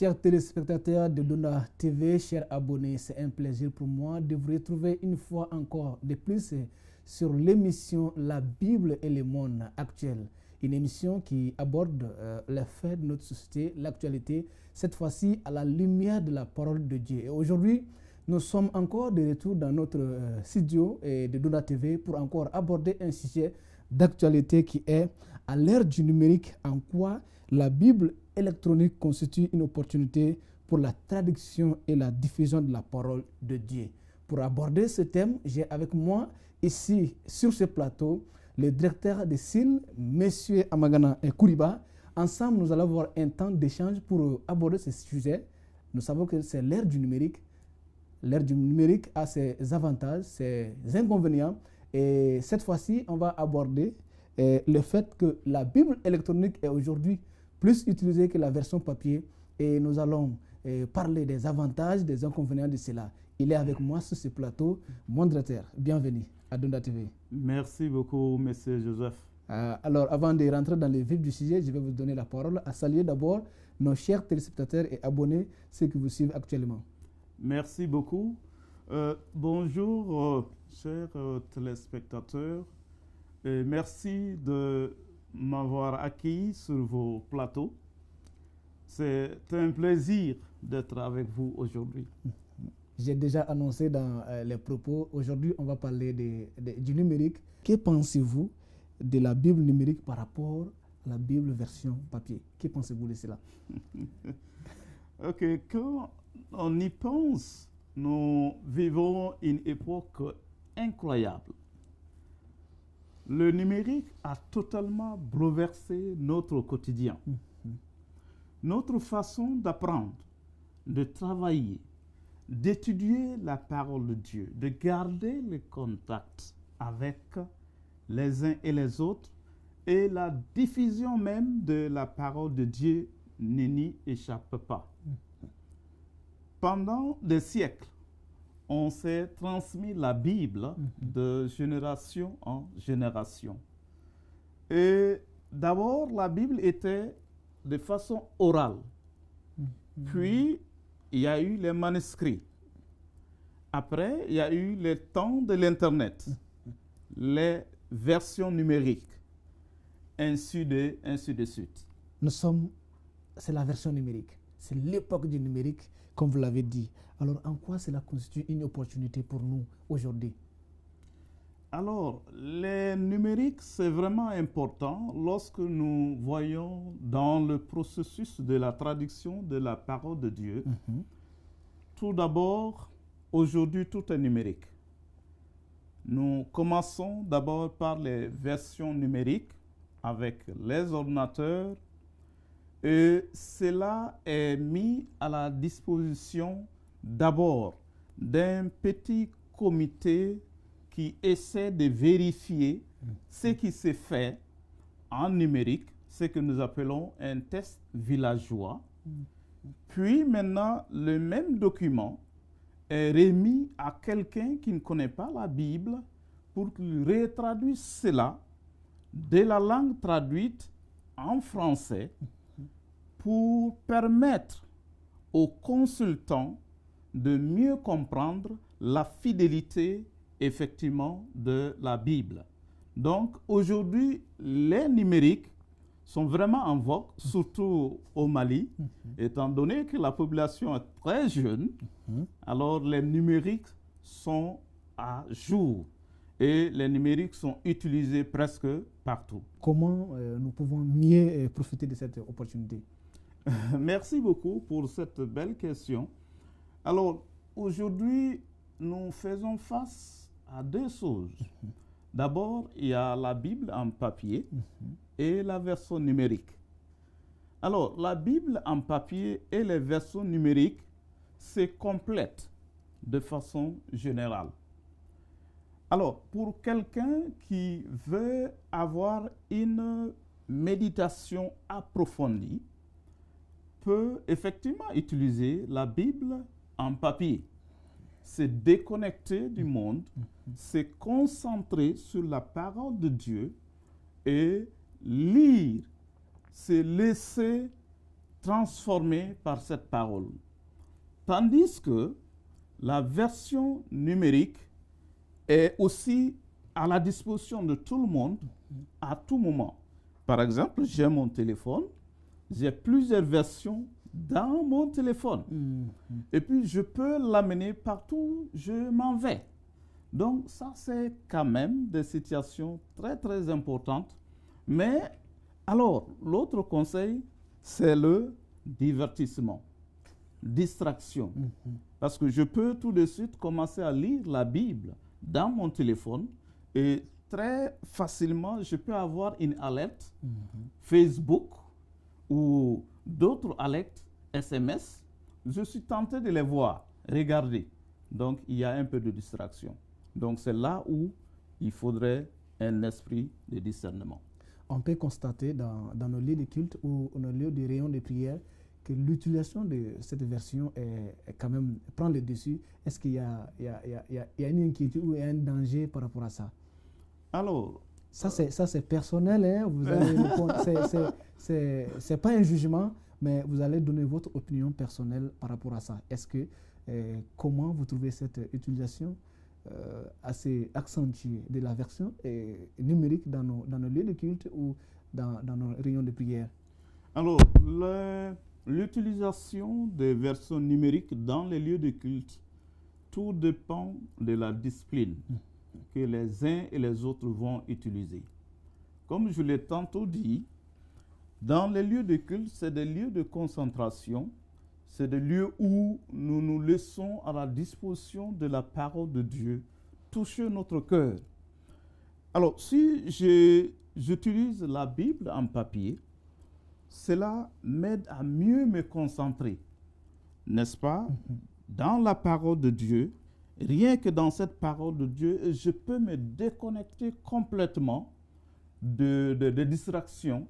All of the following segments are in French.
Chers téléspectateurs de Dona TV, chers abonnés, c'est un plaisir pour moi de vous retrouver une fois encore de plus sur l'émission La Bible et le monde actuel. Une émission qui aborde les faits de notre société, l'actualité, cette fois-ci à la lumière de la parole de Dieu. Et aujourd'hui, nous sommes encore de retour dans notre studio de Dona TV pour encore aborder un sujet d'actualité qui est à l'ère du numérique, en quoi la Bible électronique constitue une opportunité pour la traduction et la diffusion de la parole de Dieu. Pour aborder ce thème, j'ai avec moi ici sur ce plateau le directeur de SIL, M. Amagana Kouriba. Ensemble, nous allons avoir un temps d'échange pour aborder ce sujet. Nous savons que c'est l'ère du numérique. L'ère du numérique a ses avantages, ses inconvénients. Et cette fois-ci, on va aborder le fait que la Bible électronique est aujourd'hui plus utilisée que la version papier. Et nous allons parler des avantages, des inconvénients de cela. Il est avec moi sur ce plateau, mon directeur. Bienvenue à Dona TV. Merci beaucoup, M. Joseph. Alors, avant de rentrer dans le vif du sujet, je vais vous donner la parole à saluer d'abord nos chers téléspectateurs et abonnés, ceux qui vous suivent actuellement. Merci beaucoup. Bonjour, chers téléspectateurs. Merci de m'avoir accueilli sur vos plateaux. C'est un plaisir d'être avec vous aujourd'hui. J'ai déjà annoncé dans les propos, aujourd'hui on va parler du numérique. Que pensez-vous de la Bible numérique par rapport à la Bible version papier? Que pensez-vous de cela? Ok, quand on y pense, nous vivons une époque incroyable. Le numérique a totalement bouleversé notre quotidien. Notre façon d'apprendre, de travailler, d'étudier la parole de Dieu, de garder le contact avec les uns et les autres, et la diffusion même de la parole de Dieu n'y échappe pas. Pendant des siècles, on s'est transmis la Bible de génération en génération. Et d'abord, la Bible était de façon orale. Puis, il y a eu les manuscrits. Après, il y a eu le temps de l'Internet, les versions numériques, ainsi de suite. C'est la version numérique. C'est l'époque du numérique, comme vous l'avez dit. Alors, en quoi cela constitue une opportunité pour nous aujourd'hui? Alors, le numérique, c'est vraiment important lorsque nous voyons dans le processus de la traduction de la parole de Dieu. Tout d'abord, aujourd'hui, tout est numérique. Nous commençons d'abord par les versions numériques avec les ordinateurs, et cela est mis à la disposition d'abord d'un petit comité qui essaie de vérifier ce qui s'est fait en numérique, ce que nous appelons un test villageois. Puis maintenant, le même document est remis à quelqu'un qui ne connaît pas la Bible pour qu'il retraduise cela de la langue traduite en français pour permettre aux consultants de mieux comprendre la fidélité effectivement de la Bible. Donc aujourd'hui, les numériques sont vraiment en vogue, surtout au Mali, étant donné que la population est très jeune, alors les numériques sont à jour et les numériques sont utilisés presque partout. Comment nous pouvons mieux profiter de cette opportunité? Merci beaucoup pour cette belle question. Alors, aujourd'hui, nous faisons face à deux choses. D'abord, il y a la Bible en papier et la version numérique. Alors, la Bible en papier et les versions numériques se complètent de façon générale. Alors, pour quelqu'un qui veut avoir une méditation approfondie, peut effectivement utiliser la Bible en papier, se déconnecter du monde, se concentrer sur la parole de Dieu et lire, se laisser transformés par cette parole. Tandis que la version numérique est aussi à la disposition de tout le monde à tout moment. Par exemple, j'ai mon téléphone, j'ai plusieurs versions dans mon téléphone. Et puis, je peux l'amener partout où je m'en vais. Donc, ça, c'est quand même des situations très, très importantes. Mais, alors, l'autre conseil, c'est le divertissement, distraction. Parce que je peux tout de suite commencer à lire la Bible dans mon téléphone et très facilement, je peux avoir une alerte Facebook ou d'autres alertes SMS. Je suis tenté de les voir, regarder. Donc, il y a un peu de distraction. Donc, c'est là où il faudrait un esprit de discernement. On peut constater dans nos lieux de culte ou nos lieux de réunion de prière que l'utilisation de cette version est quand même prend le dessus. Est-ce qu'il y a une inquiétude ou un danger par rapport à ça? Alors, ça c'est personnel, hein? Vous allez c'est pas un jugement, mais vous allez donner votre opinion personnelle par rapport à ça. Est-ce que comment vous trouvez cette utilisation assez accentuée de la version numérique dans nos lieux de culte ou dans nos réunions de prière? Alors, l'utilisation des versions numériques dans les lieux de culte, tout dépend de la discipline que les uns et les autres vont utiliser. Comme je l'ai tantôt dit, dans les lieux de culte, c'est des lieux de concentration, c'est des lieux où nous nous laissons à la disposition de la parole de Dieu, toucher notre cœur. Alors, si j'utilise la Bible en papier, cela m'aide à mieux me concentrer, n'est-ce pas, dans la parole de Dieu. Rien que dans cette parole de Dieu, je peux me déconnecter complètement de distractions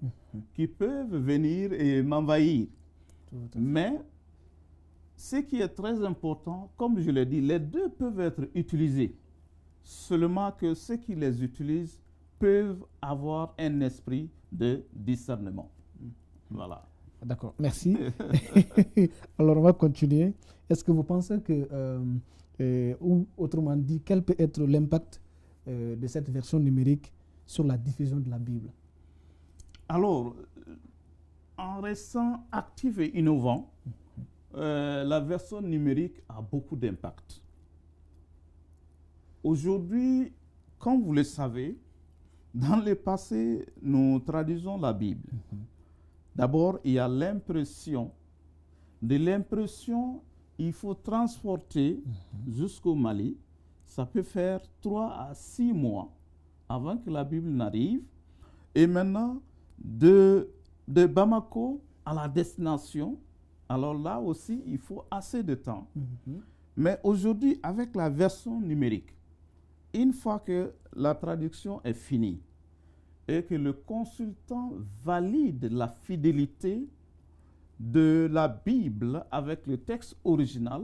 qui peuvent venir et m'envahir. Mais ce qui est très important, comme je l'ai dit, les deux peuvent être utilisés. Seulement que ceux qui les utilisent peuvent avoir un esprit de discernement. Voilà. D'accord, merci. Alors, on va continuer. Est-ce que vous pensez que, ou autrement dit, quel peut être l'impact de cette version numérique sur la diffusion de la Bible? Alors, en restant actif et innovant, la version numérique a beaucoup d'impact. Aujourd'hui, comme vous le savez, dans le passé, nous traduisons la Bible. D'abord, il y a l'impression. De l'impression, il faut transporter jusqu'au Mali. Ça peut faire 3 à 6 mois avant que la Bible n'arrive. Et maintenant, de Bamako à la destination, alors là aussi, il faut assez de temps. Mais aujourd'hui, avec la version numérique, une fois que la traduction est finie, et que le consultant valide la fidélité de la Bible avec le texte original,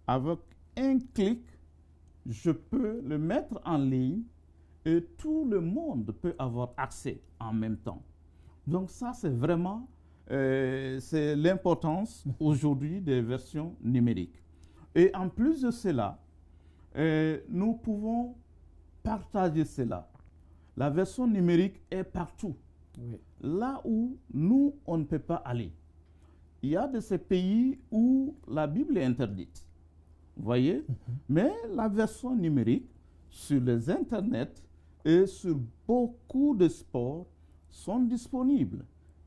avec un clic, je peux le mettre en ligne et tout le monde peut avoir accès en même temps. Donc ça, c'est vraiment c'est l'importance aujourd'hui des versions numériques. Et en plus de cela, nous pouvons partager cela. La version numérique est partout. Oui. Là où nous, on ne peut pas aller. Il y a de ces pays où la Bible est interdite. Vous voyez? Mais la version numérique, sur les internets et sur beaucoup de sports, sont disponibles.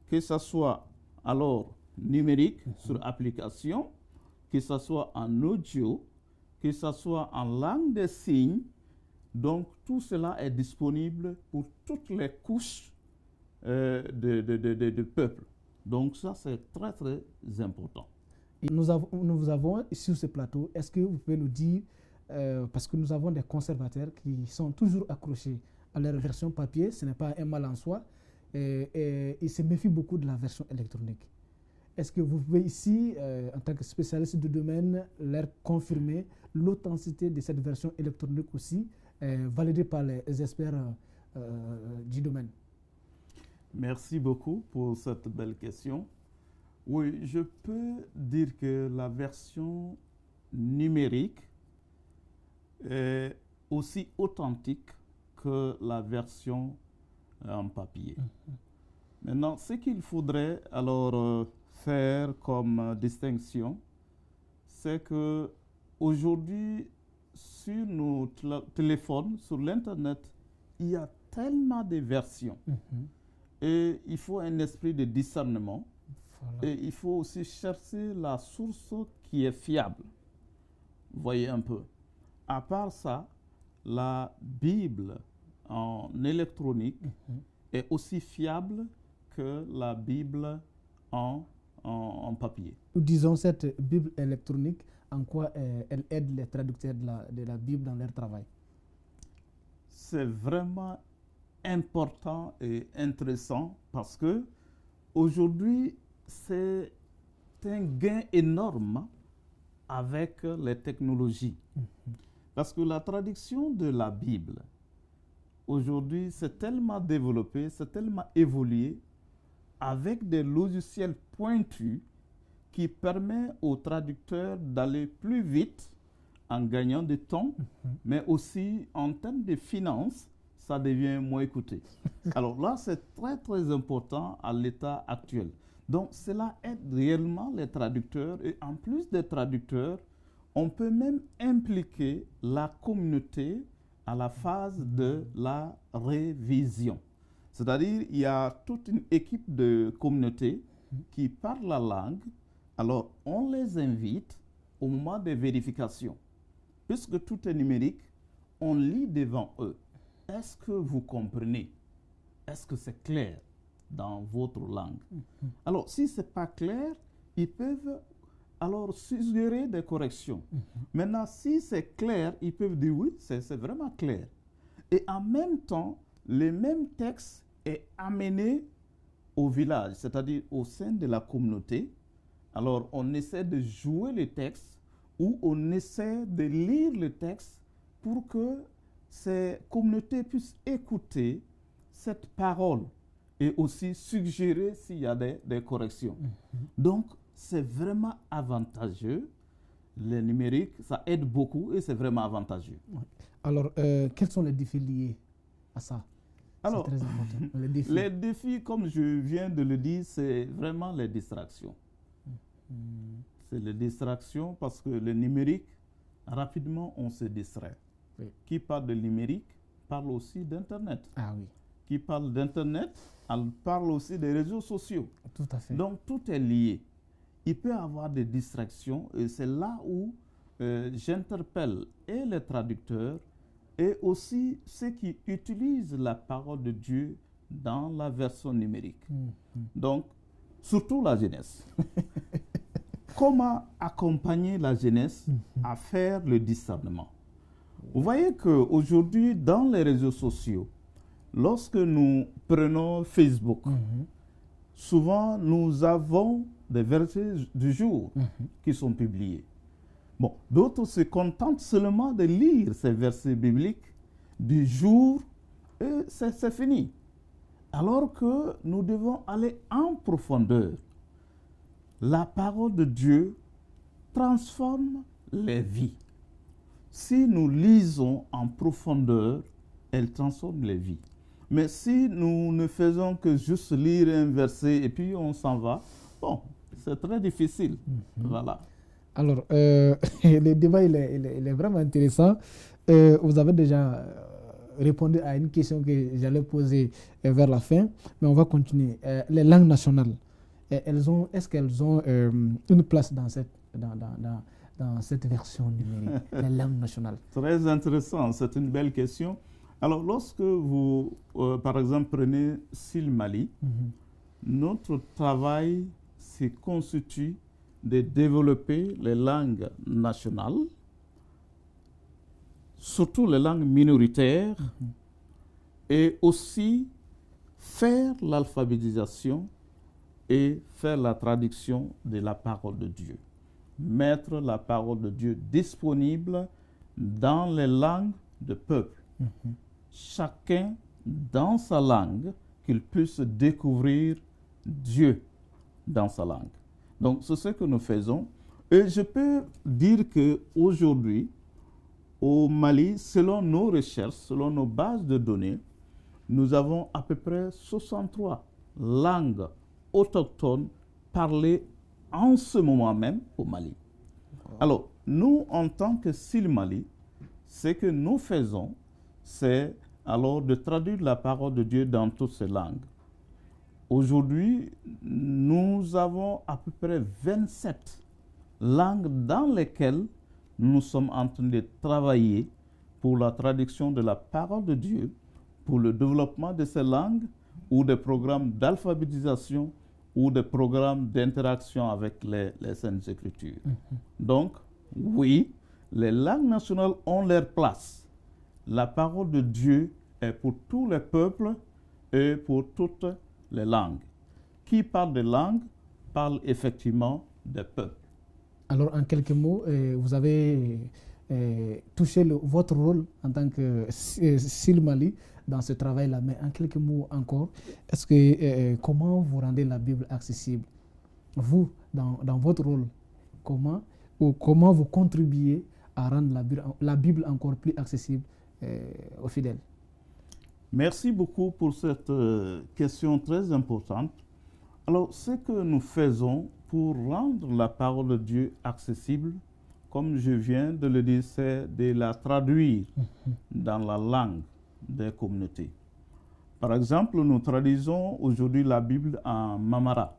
Que ce soit alors numérique sur application, que ce soit en audio, que ce soit en langue des signes. Donc, tout cela est disponible pour toutes les couches de peuple. Donc, ça, c'est très, très important. Et nous avons sur ce plateau, est-ce que vous pouvez nous dire, parce que nous avons des conservateurs qui sont toujours accrochés à leur version papier, ce n'est pas un mal en soi, et ils se méfient beaucoup de la version électronique. Est-ce que vous pouvez ici, en tant que spécialiste du domaine, leur confirmer l'authenticité de cette version électronique aussi, validée par les experts du domaine? Merci beaucoup pour cette belle question. Oui, je peux dire que la version numérique est aussi authentique que la version en papier. Maintenant, ce qu'il faudrait alors faire comme distinction, c'est que aujourd'hui, sur nos téléphones, sur l'Internet, il y a tellement de versions. Et il faut un esprit de discernement. Voilà. Et il faut aussi chercher la source qui est fiable. Vous voyez un peu. À part ça, la Bible en électronique est aussi fiable que la Bible en papier. Nous disons cette Bible électronique, en quoi elle aide les traducteurs de la Bible dans leur travail? C'est vraiment important et intéressant parce que aujourd'hui, c'est un gain énorme avec les technologies. Parce que la traduction de la Bible, aujourd'hui, c'est tellement développé, c'est tellement évolué, avec des logiciels pointus qui permettent aux traducteurs d'aller plus vite en gagnant du temps, mais aussi en termes de finances, ça devient moins coûteux. Alors là, c'est très, très important à l'état actuel. Donc, cela aide réellement les traducteurs. Et en plus des traducteurs, on peut même impliquer la communauté à la phase de la révision. C'est-à-dire, il y a toute une équipe de communauté qui parle la langue. Alors, on les invite au moment des vérifications. Puisque tout est numérique, on lit devant eux. Est-ce que vous comprenez? Est-ce que c'est clair dans votre langue? Alors, si ce n'est pas clair, ils peuvent alors suggérer des corrections. Maintenant, si c'est clair, ils peuvent dire oui, c'est vraiment clair. Et en même temps, le même texte est amené au village, c'est-à-dire au sein de la communauté. Alors, on essaie de jouer le texte ou on essaie de lire le texte pour que ces communautés puissent écouter cette parole et aussi suggérer s'il y a des corrections. Donc, c'est vraiment avantageux. Le numérique, ça aide beaucoup et c'est vraiment avantageux. Alors, quels sont les défis liés à ça? Alors, c'est très important. Les défis, comme je viens de le dire, c'est vraiment les distractions. C'est les distractions parce que le numérique, rapidement, on se distrait. Oui. Qui parle de numérique parle aussi d'Internet. Ah oui. Qui parle d'Internet, elle parle aussi des réseaux sociaux. Tout à fait. Donc, tout est lié. Il peut y avoir des distractions et c'est là où j'interpelle et les traducteurs et aussi ceux qui utilisent la parole de Dieu dans la version numérique. Donc, surtout la jeunesse. Comment accompagner la jeunesse à faire le discernement? Vous voyez qu'aujourd'hui, dans les réseaux sociaux, lorsque nous prenons Facebook, souvent nous avons des versets du jour qui sont publiés. Bon, d'autres se contentent seulement de lire ces versets bibliques du jour et c'est fini. Alors que nous devons aller en profondeur. La parole de Dieu transforme les vies. Si nous lisons en profondeur, elle transforme les vies. Mais si nous ne faisons que juste lire un verset et puis on s'en va, bon, c'est très difficile. Voilà. Alors, le débat, il est vraiment intéressant. Vous avez déjà répondu à une question que j'allais poser vers la fin, mais on va continuer. Les langues nationales, est-ce qu'elles ont une place dans cette version numérique, les langues nationales? Très intéressant, c'est une belle question. Alors, lorsque vous, par exemple, prenez Sil Mali, notre travail se constitue de développer les langues nationales, surtout les langues minoritaires, et aussi faire l'alphabétisation et faire la traduction de la parole de Dieu. Mettre la parole de Dieu disponible dans les langues de peuple. Chacun dans sa langue, qu'il puisse découvrir Dieu dans sa langue. Donc, c'est ce que nous faisons. Et je peux dire qu'aujourd'hui, au Mali, selon nos recherches, selon nos bases de données, nous avons à peu près 63 langues autochtones parlées en ce moment même au Mali. Alors, nous, en tant que SIL Mali, ce que nous faisons, c'est alors de traduire la parole de Dieu dans toutes ces langues. Aujourd'hui, nous avons à peu près 27 langues dans lesquelles nous sommes en train de travailler pour la traduction de la parole de Dieu, pour le développement de ces langues, ou des programmes d'alphabétisation, ou des programmes d'interaction avec les Saintes Écritures. Donc, oui, les langues nationales ont leur place. La parole de Dieu est pour tous les peuples et pour toutes les langues. Qui parle des langues parle effectivement des peuples. Alors, en quelques mots, vous avez touché votre rôle en tant que SIL Mali dans ce travail-là. Mais en quelques mots encore, est-ce que comment vous rendez la Bible accessible? Vous, dans votre rôle, comment vous contribuez à rendre la Bible encore plus accessible aux fidèles? Merci beaucoup pour cette question très importante. Alors, ce que nous faisons pour rendre la parole de Dieu accessible, comme je viens de le dire, c'est de la traduire dans la langue des communautés. Par exemple, nous traduisons aujourd'hui la Bible en Mamara.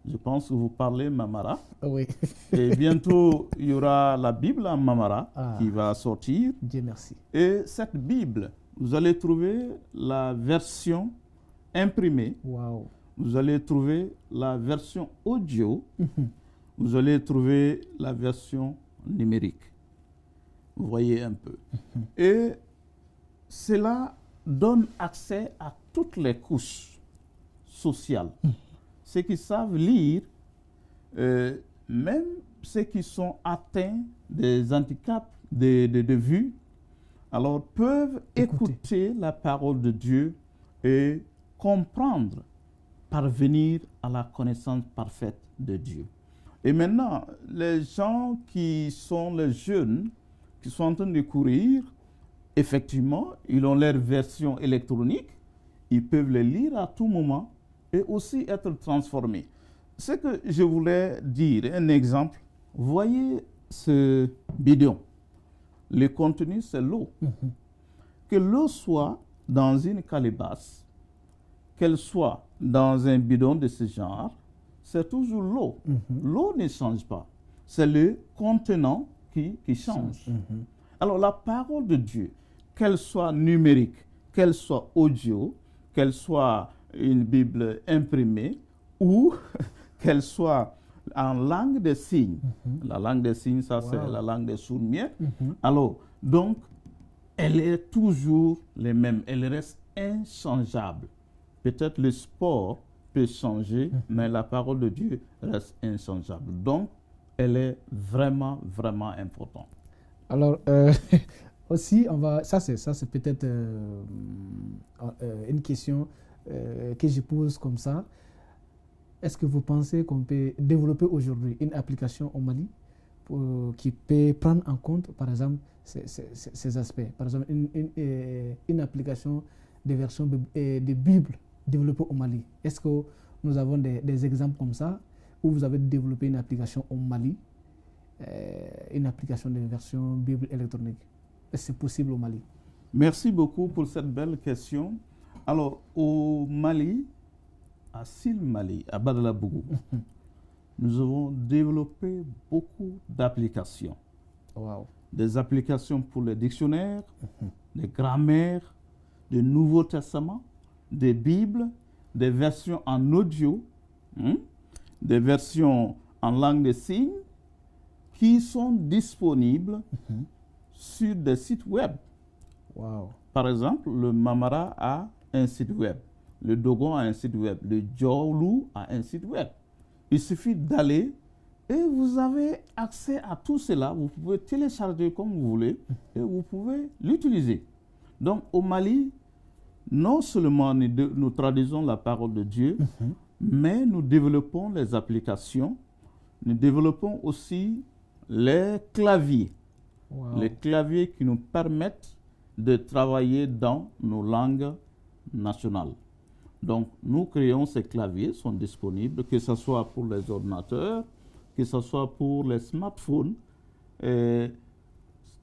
Je pense que vous parlez Mamara. Oui. Et bientôt, il y aura la Bible en Mamara qui va sortir. Dieu merci. Et cette Bible, vous allez trouver la version imprimée. Wow. Vous allez trouver la version audio. Vous allez trouver la version numérique. Vous voyez un peu. Et cela donne accès à toutes les couches sociales. Ceux qui savent lire, même ceux qui sont atteints des handicaps de vue, alors peuvent écouter la parole de Dieu et comprendre, parvenir à la connaissance parfaite de Dieu. Et maintenant, les gens qui sont les jeunes, qui sont en train de courir, effectivement, ils ont leur version électronique, ils peuvent les lire à tout moment et aussi être transformés. Ce que je voulais dire, un exemple, voyez ce bidon. Le contenu, c'est l'eau. Que l'eau soit dans une calebasse, qu'elle soit dans un bidon de ce genre, c'est toujours l'eau. L'eau ne change pas. C'est le contenant qui change. Alors la parole de Dieu, qu'elle soit numérique, qu'elle soit audio, qu'elle soit une Bible imprimée ou qu'elle soit en langue des signes. La langue des signes, ça c'est la langue des sourds-muets. Alors, donc, elle est toujours les mêmes. Elle reste inchangeable. Peut-être le sport peut changer, mais la parole de Dieu reste inchangeable. Donc, elle est vraiment, vraiment importante. Alors, aussi, ça c'est peut-être une question que je pose comme ça. Est-ce que vous pensez qu'on peut développer aujourd'hui une application au Mali qui peut prendre en compte, par exemple, ces aspects? Par exemple, une application de version de Bible développée au Mali. Est-ce que nous avons des exemples comme ça, où vous avez développé une application au Mali, une application de version Bible électronique? Est-ce que c'est possible au Mali? Merci beaucoup pour cette belle question. Alors, au Mali, à SIL Mali, à Badalabougou, nous avons développé beaucoup d'applications. Wow. Des applications pour les dictionnaires, les grammaires, des Nouveaux Testaments, des Bibles, des versions en audio, des versions en langue des signes qui sont disponibles sur des sites web. Wow. Par exemple, le Mamara a un site web, le Dogon a un site web, le Djawlou a un site web. Il suffit d'aller et vous avez accès à tout cela. Vous pouvez télécharger comme vous voulez et vous pouvez l'utiliser. Donc au Mali, non seulement nous traduisons la parole de Dieu, mais nous développons les applications nous développons aussi les claviers. Wow. Les claviers qui nous permettent de travailler dans nos langues nationales. Donc, nous créons ces claviers, sont disponibles, que ce soit pour les ordinateurs, que ce soit pour les smartphones. Et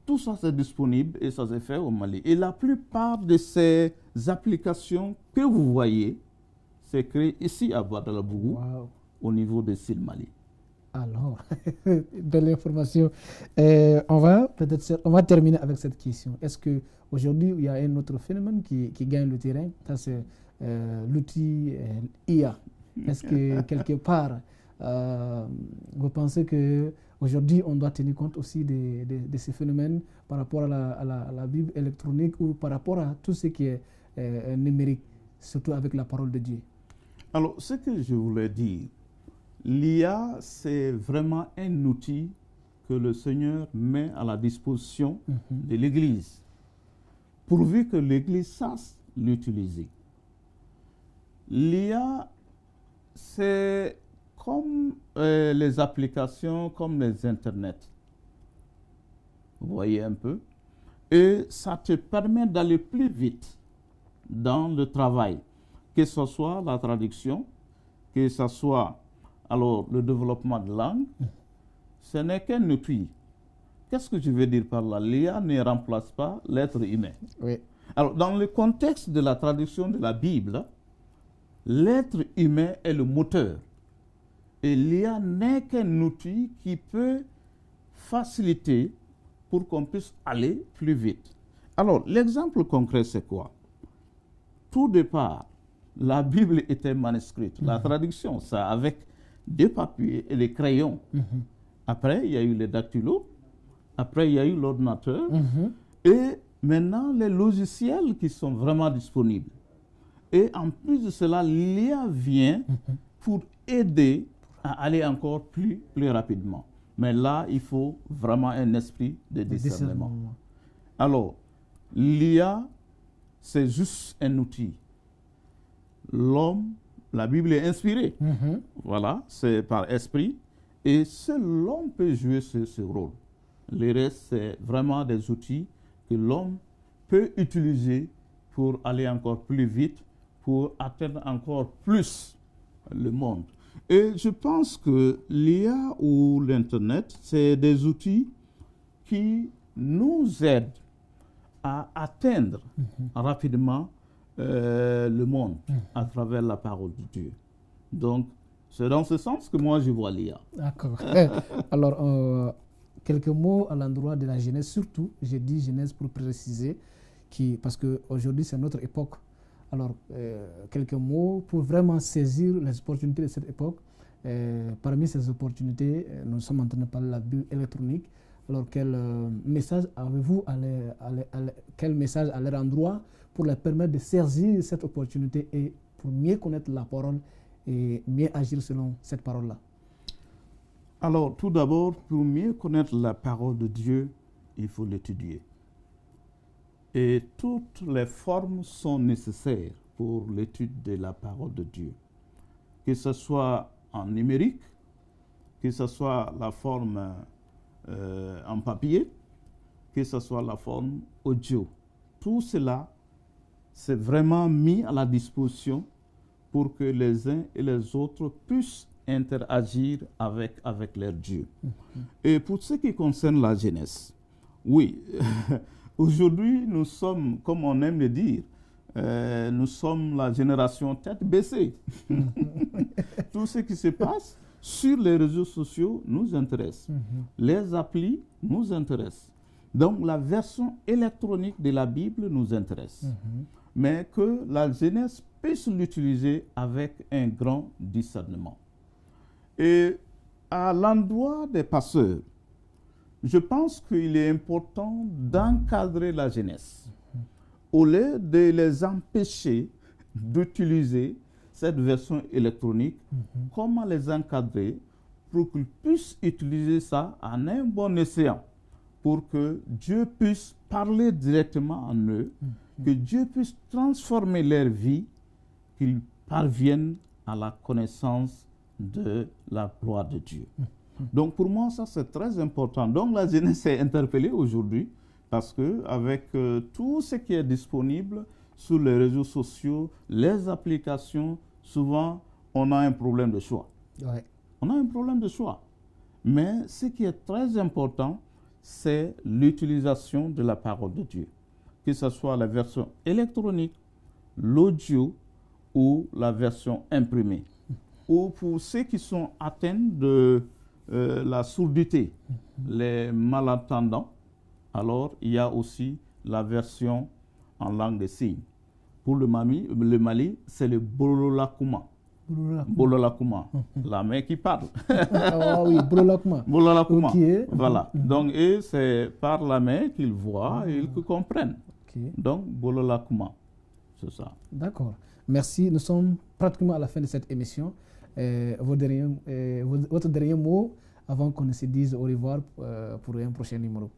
tout ça, c'est disponible et ça s'est fait au Mali. Et la plupart de ces applications que vous voyez, c'est créé ici à Ouagadougou, Wow. au niveau de Sine Mali. Alors, de l'information. On va terminer avec cette question. Est-ce qu'aujourd'hui, il y a un autre phénomène qui gagne le terrain? Ça, c'est l'outil IA. Est-ce que quelque part, vous pensez qu'aujourd'hui, on doit tenir compte aussi de ces phénomènes par rapport à la Bible électronique ou par rapport à tout ce qui est numérique, surtout avec la parole de Dieu? Alors, ce que je voulais dire, l'IA, c'est vraiment un outil que le Seigneur met à la disposition de l'Église, pourvu que l'Église sache l'utiliser. L'IA, c'est comme les applications, comme les Internet. Vous voyez un peu? Et ça te permet d'aller plus vite dans le travail, que ce soit la traduction, que ce soit alors le développement de langue. Ce n'est qu'un outil. Qu'est-ce que je veux dire par là? L'IA ne remplace pas l'être humain. Oui. Alors, dans le contexte de la traduction de la Bible, l'être humain est le moteur. Et l'IA n'est qu'un outil qui peut faciliter pour qu'on puisse aller plus vite. Alors, l'exemple concret, c'est quoi? Tout départ, la Bible était manuscrite. La traduction, ça avec des papiers et des crayons. Après, il y a eu les dactylos. Après, il y a eu l'ordinateur. Et maintenant, les logiciels qui sont vraiment disponibles. Et en plus de cela, l'IA vient pour aider à aller encore plus rapidement. Mais là, il faut vraiment un esprit de discernement. Alors, l'IA, c'est juste un outil. L'homme, la Bible est inspirée. Voilà, c'est par esprit. Et seul l'homme peut jouer ce rôle. Le reste, c'est vraiment des outils que l'homme peut utiliser pour aller encore plus vite, pour atteindre encore plus le monde. Et je pense que l'IA ou l'Internet, c'est des outils qui nous aident à atteindre rapidement le monde à travers la parole de Dieu. Donc, c'est dans ce sens que moi je vois l'IA. D'accord. Alors, quelques mots à l'endroit de la jeunesse, surtout, j'ai dit jeunesse pour préciser, parce qu'aujourd'hui c'est notre époque. Alors, quelques mots pour vraiment saisir les opportunités de cette époque. Parmi ces opportunités, nous sommes en train de parler de la Bible électronique. Alors, quel message avez-vous quel message à leur endroit pour leur permettre de saisir cette opportunité et pour mieux connaître la parole et mieux agir selon cette parole-là? Alors, tout d'abord, pour mieux connaître la parole de Dieu, il faut l'étudier. Et toutes les formes sont nécessaires pour l'étude de la parole de Dieu. Que ce soit en numérique, que ce soit la forme en papier, que ce soit la forme audio. Tout cela, c'est vraiment mis à la disposition pour que les uns et les autres puissent interagir avec leur Dieu. Et pour ce qui concerne la jeunesse, oui, aujourd'hui, nous sommes, comme on aime le dire, nous sommes la génération tête baissée. Tout ce qui se passe sur les réseaux sociaux nous intéresse. Les applis nous intéressent. Donc, la version électronique de la Bible nous intéresse. Mais que la jeunesse puisse l'utiliser avec un grand discernement. Et à l'endroit des pasteurs, je pense qu'il est important d'encadrer la jeunesse. Au lieu de les empêcher d'utiliser cette version électronique, comment les encadrer pour qu'ils puissent utiliser ça en un bon escient, pour que Dieu puisse parler directement en eux, que Dieu puisse transformer leur vie, qu'ils parviennent à la connaissance de la gloire de Dieu. Donc pour moi, ça c'est très important. Donc la jeunesse est interpellée aujourd'hui parce qu'avec tout ce qui est disponible sur les réseaux sociaux, les applications, souvent on a un problème de choix. Ouais. On a un problème de choix. Mais ce qui est très important, c'est l'utilisation de la parole de Dieu. Que ce soit la version électronique, l'audio ou la version imprimée. Ou pour ceux qui sont atteints de la sourdité, les malentendants, alors il y a aussi la version en langue des signes. Pour le Mali, c'est le Bololakuma. Bololakuma, la main qui parle. Ah oui, Bololakuma. Bololakuma. Okay. Voilà. Donc, et c'est par la main qu'ils voient et qu'ils comprennent. Okay. Donc, Bololakuma, c'est ça. D'accord. Merci. Nous sommes pratiquement à la fin de cette émission. Votre dernier mot avant qu'on ne se dise au revoir pour un prochain numéro.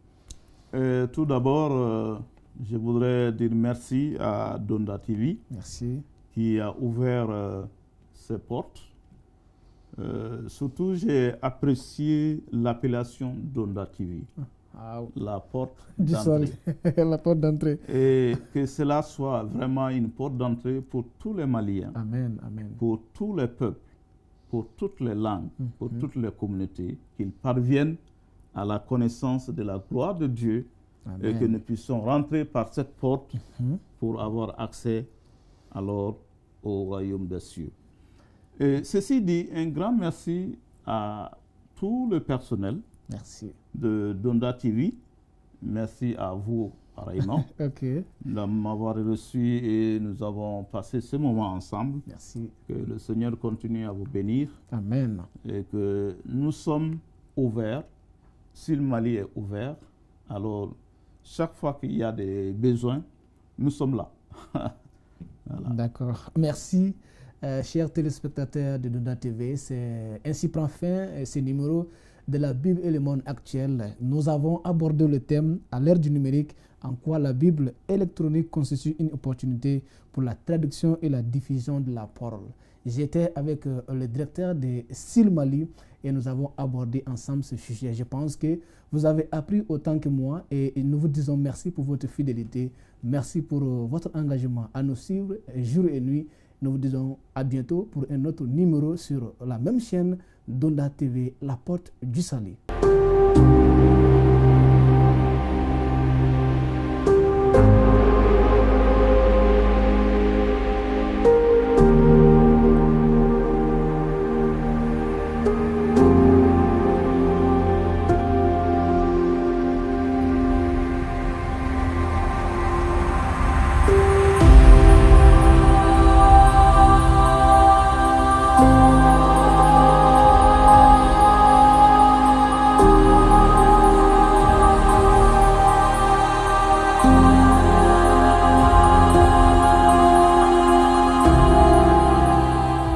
Tout d'abord, je voudrais dire merci à Donda TV. Merci. Qui a ouvert ses portes. Surtout, j'ai apprécié l'appellation Donda TV. La porte d'entrée. La porte d'entrée. Et que cela soit vraiment une porte d'entrée pour tous les Maliens. Amen, amen. Pour tous les peuples, pour toutes les langues, pour toutes les communautés, qu'ils parviennent à la connaissance de la gloire de Dieu. Amen. Et que nous puissions rentrer par cette porte pour avoir accès alors au royaume des cieux. Et ceci dit, un grand merci à tout le personnel de Donda TV. Merci à vous, Raymond, de m'avoir reçu et nous avons passé ce moment ensemble. Merci. Que le Seigneur continue à vous bénir. Amen. Et que nous sommes ouverts. Si le Mali est ouvert, alors chaque fois qu'il y a des besoins, nous sommes là. Voilà. D'accord. Merci, chers téléspectateurs de Donda TV. Ainsi prend fin ce numéro de la Bible et le monde actuel. Nous avons abordé le thème à l'ère du numérique, en quoi la Bible électronique constitue une opportunité pour la traduction et la diffusion de la parole. J'étais avec le directeur de SIL Mali et nous avons abordé ensemble ce sujet. Je pense que vous avez appris autant que moi et nous vous disons merci pour votre fidélité. Merci pour votre engagement à nous suivre jour et nuit. Nous vous disons à bientôt pour un autre numéro sur la même chaîne Donda TV, la porte du salut.